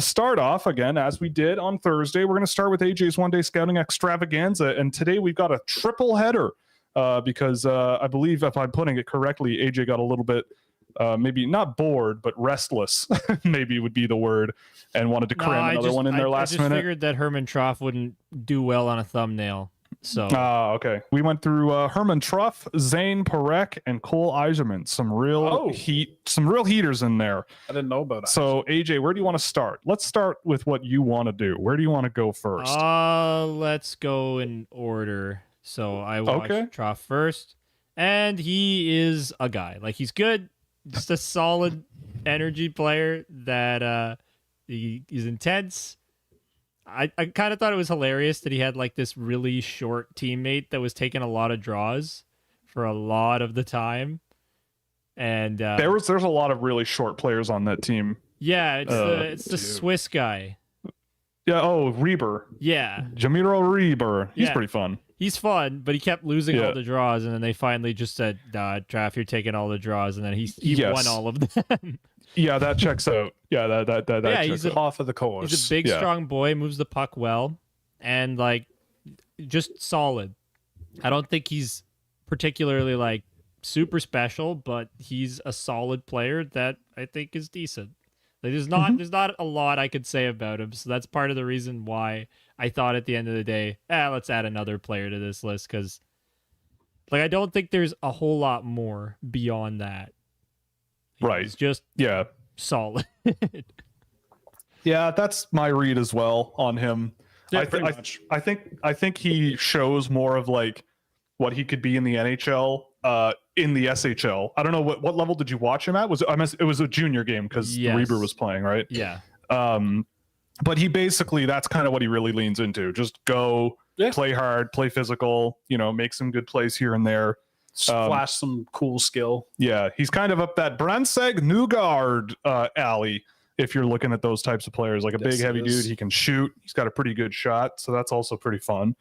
to start off, again, as we did on Thursday, we're going to start with AJ's one-day scouting extravaganza. And today we've got a triple header because I believe, if I'm putting it correctly, AJ got a little bit, maybe not bored, but restless, maybe would be the word, and wanted to cram another one in there last minute. I just figured that Herman Trough wouldn't do well on a thumbnail. So okay. We went through Herman Trough, Zayne, Parekh, and Cole Eiserman. Some real heaters in there. I didn't know about that. So AJ, where do you want to start? Let's start with what you want to do. Where do you want to go first? Let's go in order. So I watched Trough first, and he is a guy. Like, he's good, just a solid energy player that he's intense. I kind of thought it was hilarious that he had like this really short teammate that was taking a lot of draws for a lot of the time. And there's a lot of really short players on that team. Yeah, it's the Swiss guy. Yeah, Reber. Yeah. Jamiro Reber. He's pretty fun. He's fun, but he kept losing all the draws, and then they finally just said, Trough, you're taking all the draws, and then he won all of them. Yeah, that checks out. Yeah, that he's off of the course. He's a big, strong boy, moves the puck well, and like just solid. I don't think he's particularly like super special, but he's a solid player that I think is decent. Like, there's not a lot I could say about him, so that's part of the reason why I thought at the end of the day, let's add another player to this list, because like I don't think there's a whole lot more beyond that. Right. He's just solid. Yeah, that's my read as well on him. Yeah, pretty much. I think he shows more of like what he could be in the NHL, in the SHL. I don't know what level did you watch him at? It was a junior game because Reber was playing, right? Yeah. But he basically, that's kind of what he really leans into. Just go play hard, play physical, make some good plays here and there. Flash some cool skill. Yeah, he's kind of up that Brandstad Nygård alley if you're looking at those types of players, like a big heavy dude. He can shoot. He's got a pretty good shot, so that's also pretty fun.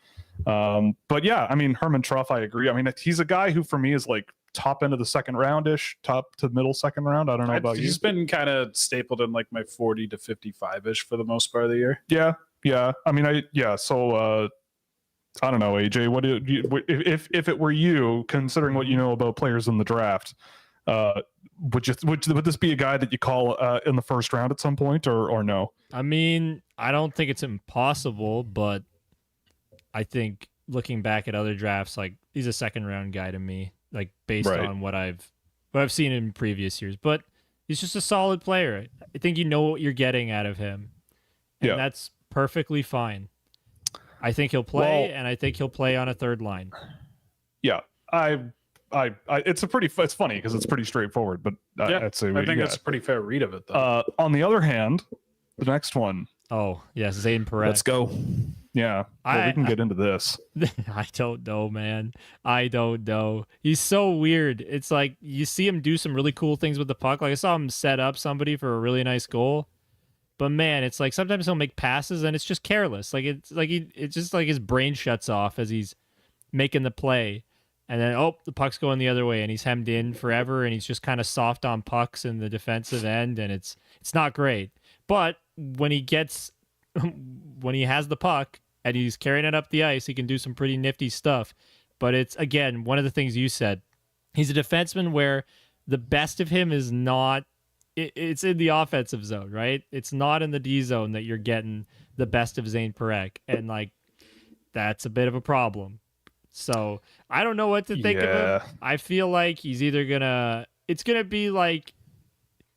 But yeah, I mean, Herman Trough, I agree. I mean, he's a guy who for me is like top end of the second round-ish, top to middle second round. I don't know about you. He's been kind of stapled in like my 40 to 55-ish for the most part of the year. Yeah. I mean, so I don't know, AJ. What do you, if it were you, considering what you know about players in the draft, would this be a guy that you call in the first round at some point, or no? I mean, I don't think it's impossible, but I think looking back at other drafts, like, he's a second round guy to me, like based on what I've seen in previous years. But he's just a solid player. I think you know what you're getting out of him, and that's perfectly fine. I think he'll play, and I think he'll play on a third line. Yeah, it's funny because it's pretty straightforward, but I'd say I think that's a pretty fair read of it, though. On the other hand, the next one. Oh yes, Zayne Parekh. Let's go. Yeah, we can get into this. I don't know, man. I don't know. He's so weird. It's like you see him do some really cool things with the puck. Like I saw him set up somebody for a really nice goal. But man, it's like sometimes he'll make passes and it's just careless. Like it's just like his brain shuts off as he's making the play, and then the puck's going the other way and he's hemmed in forever, and he's just kind of soft on pucks in the defensive end, and it's not great. But when he has the puck and he's carrying it up the ice, he can do some pretty nifty stuff. But it's, again, one of the things you said. He's a defenseman where the best of him is not. It's in the offensive zone, right? It's not in the D zone that you're getting the best of Zayne Parekh, and like that's a bit of a problem. So I don't know what to think of him. I feel like he's either it's gonna be like,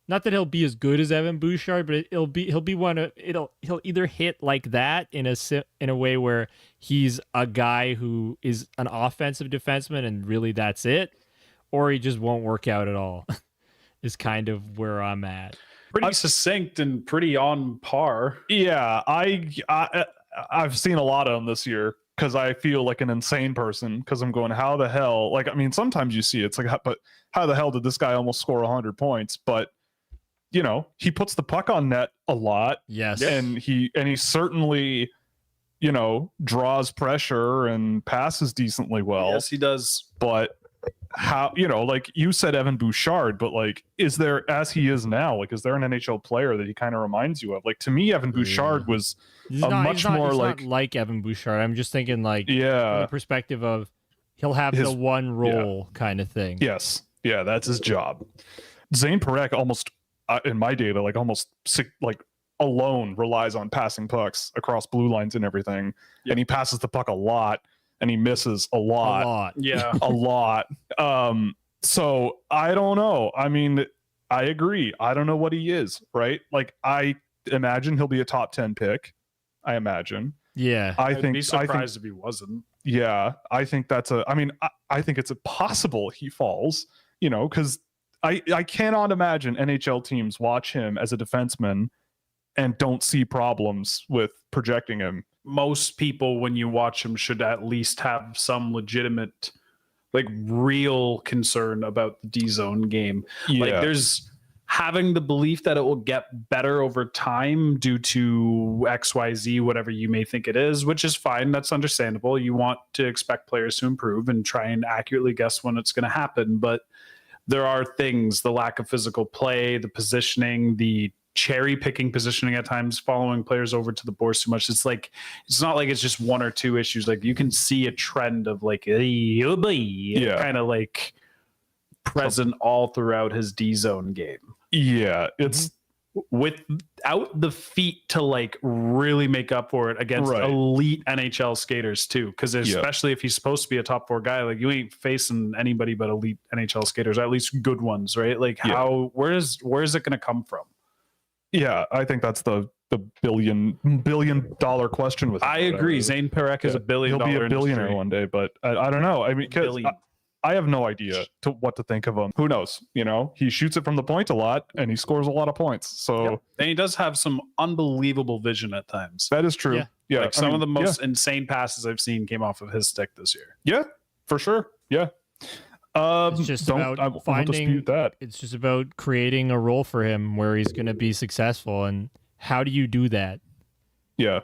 not that he'll be as good as Evan Bouchard, but he'll either hit like that in a way where he's a guy who is an offensive defenseman and really that's it, or he just won't work out at all. Is kind of where I'm at. Pretty succinct and pretty on par. Yeah, I've seen a lot of them this year because I feel like an insane person because I'm going, how the hell? Like, I mean, sometimes you see it's like, but how the hell did this guy almost score 100 points? But he puts the puck on net a lot. Yes, and he certainly, draws pressure and passes decently well. Yes, he does. But how, like you said, Evan Bouchard, but like, is there, as he is now, like, is there an NHL player that he kind of reminds you of? Like, to me, Evan Bouchard was he's much more not like Evan Bouchard. I'm just thinking like from the perspective of he'll have the one role kind of thing. Yes. Yeah, that's his job. Zayne Parekh almost, in my data, like almost like alone relies on passing pucks across blue lines and everything. And he passes the puck a lot and he misses a lot. Yeah. A lot. So I don't know. I mean, I agree. I don't know what he is, right? Like, I imagine he'll be a top 10 pick. I imagine. Yeah. I'd be surprised if he wasn't. Yeah. I think I think it's possible he falls, because I cannot imagine NHL teams watch him as a defenseman and don't see problems with projecting him. Most people, when you watch him, should at least have some legitimate, like, real concern about the D zone game. Yeah. Like, there's having the belief that it will get better over time due to XYZ, whatever you may think it is, which is fine. That's understandable. You want to expect players to improve and try and accurately guess when it's going to happen. But there are things, the lack of physical play, the positioning, the cherry picking positioning at times, following players over to the boards too much. It's not like it's just one or two issues. Like, you can see a trend of like, kind of like present all throughout his D zone game. Yeah. It's without the feet to like really make up for it against elite NHL skaters too. Because especially if he's supposed to be a top 4 guy, like, you ain't facing anybody but elite NHL skaters, or at least good ones, right? Like, where is it going to come from? Yeah, I think that's the billion dollar question with him. I agree. Zayne Parekh is $1 billion. He'll be a billionaire industry. one day, but I don't know. I mean, because I have no idea what to think of him. Who knows? He shoots it from the point a lot and he scores a lot of points. So and he does have some unbelievable vision at times. that is true. Yeah. Like, some of the most insane passes I've seen came off of his stick this year. Yeah, for sure. Yeah. It's just about I won't finding dispute that. It's just about creating a role for him where he's going to be successful. And how do you do that? Yeah.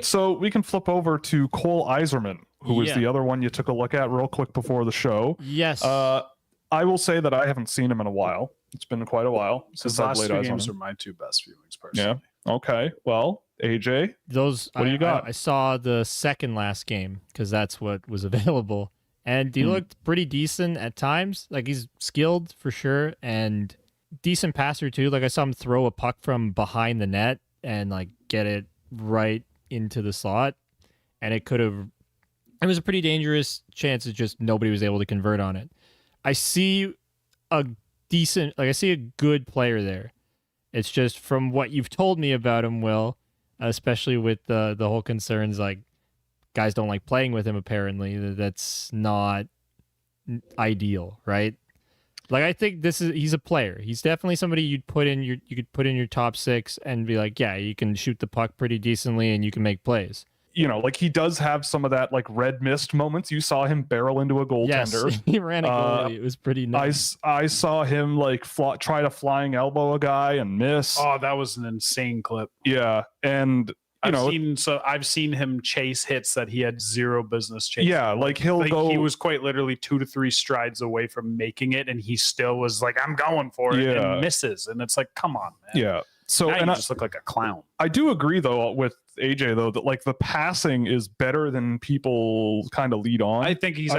So we can flip over to Cole Eiserman, who is the other one you took a look at real quick before the show. Yes. I will say that I haven't seen him in a while. It's been quite a while since I've laid eyes on him. Games are my 2 best viewings, personally. Yeah. Okay. Well, AJ, what do you got? I saw the second last game because that's what was available. And he looked pretty decent at times. Like, he's skilled for sure and decent passer too. Like, I saw him throw a puck from behind the net and like get it right into the slot. And it was a pretty dangerous chance. It's just nobody was able to convert on it. I see a good player there. It's just from what you've told me about him, Will, especially with the whole concerns, like, guys don't like playing with him, apparently. That's not ideal, right? Like, I think he's a player. He's definitely somebody you could put in your top 6 and be like, yeah, you can shoot the puck pretty decently and you can make plays. Like, he does have some of that like red mist moments. You saw him barrel into a goaltender. Yes, he ran a goalie. It was pretty nice. I saw him like try to flying elbow a guy and miss. Oh, that was an insane clip. Yeah, and I've seen him chase hits that he had zero business chasing. Yeah, like he was quite literally 2 to 3 strides away from making it, and he still was like, "I'm going for it," and misses. And it's like, come on, man. Yeah. So now you just look like a clown. I do agree though with AJ though that like the passing is better than people kind of lead on. I think he's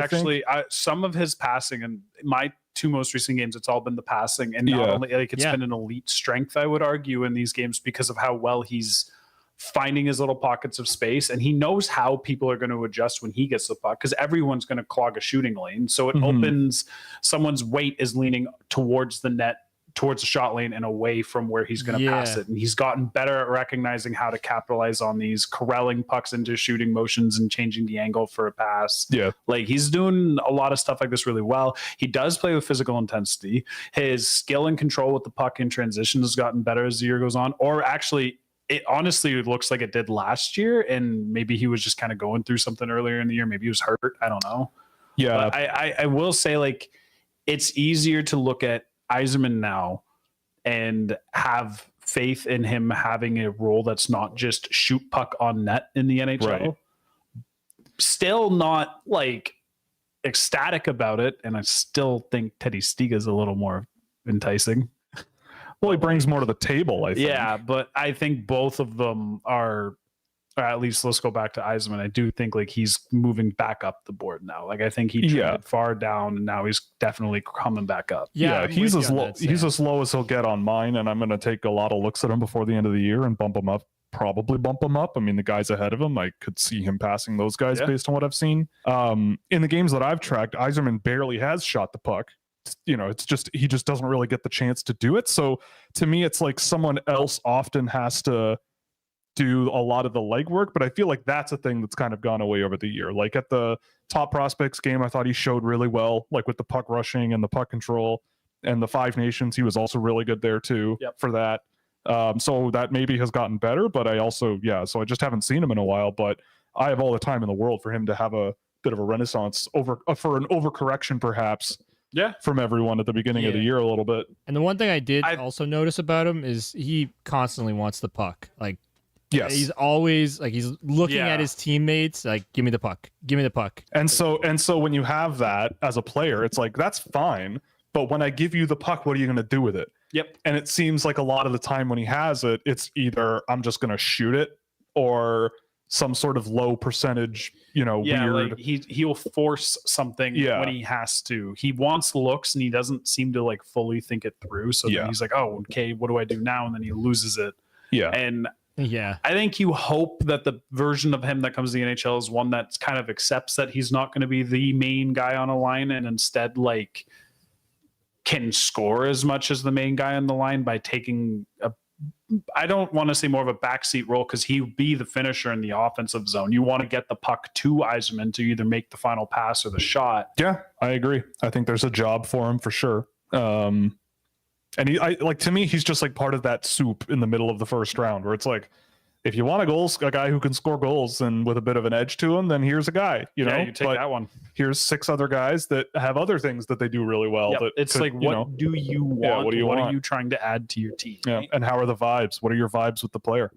some of his passing, and my 2 most recent games, it's all been the passing, and not only like it's been an elite strength, I would argue, in these games because of how well he's finding his little pockets of space, and he knows how people are going to adjust when he gets the puck, because everyone's going to clog a shooting lane. So it opens, someone's weight is leaning towards the net, towards the shot lane, and away from where he's going to pass it. And he's gotten better at recognizing how to capitalize on these, corralling pucks into shooting motions and changing the angle for a pass. Yeah. Like, he's doing a lot of stuff like this really well. He does play with physical intensity. His skill and control with the puck in transition has gotten better as the year goes on, or actually, it honestly looks like it did last year, and maybe he was just kind of going through something earlier in the year. Maybe he was hurt. I don't know. Yeah. But I will say, like, it's easier to look at Eiserman now and have faith in him having a role that's not just shoot puck on net in the NHL. Right. Still not like ecstatic about it, and I still think Teddy Stiga is a little more enticing. Well, he brings more to the table, I think. Yeah, but I think both of them are, or at least let's go back to Eiserman. I do think like he's moving back up the board now. Like I think he trended far down, and now he's definitely coming back up. Yeah, he's as low as he'll get on mine, and I'm going to take a lot of looks at him before the end of the year and bump him up. Probably bump him up. I mean, the guys ahead of him, I could see him passing those guys based on what I've seen. In the games that I've tracked, Eiserman barely has shot the puck. You know, it's just he just doesn't really get the chance to do it. So to me, it's like someone else often has to do a lot of the legwork, but I feel like that's a thing that's kind of gone away over the year. Like at the top prospects game, I thought he showed really well, like with the puck rushing and the puck control, and the Five Nations, he was also really good there too for that. So that maybe has gotten better, but I also, so I just haven't seen him in a while, but I have all the time in the world for him to have a bit of a renaissance for an overcorrection perhaps. From everyone at the beginning of the year a little bit. And the one thing I did also notice about him is he constantly wants the puck. Like, he's always like he's looking at his teammates like, give me the puck, give me the puck. And so when you have that as a player, it's like that's fine. But when I give you the puck, what are you going to do with it? And it seems like a lot of the time when he has it, it's either I'm just going to shoot it or some sort of low percentage, weird. Like he'll force something when he has to. He wants looks and he doesn't seem to like fully think it through. So then he's like, oh, okay, what do I do now? And then he loses it. And I think you hope that the version of him that comes to the NHL is one that kind of accepts that he's not going to be the main guy on a line and instead like can score as much as the main guy on the line by taking I don't want to say more of a backseat role because he'd be the finisher in the offensive zone. You want to get the puck to Eiserman to either make the final pass or the shot. Yeah, I agree. I think there's a job for him for sure. And to me, he's just like part of that soup in the middle of the first round where it's like, if you want a guy who can score goals and with a bit of an edge to him, then here's a guy, you take that one. Here's 6 other guys that have other things that they do really well. That it's could, like, what do you want? What do you want? Are you trying to add to your team? Yeah. And how are the vibes? What are your vibes with the player?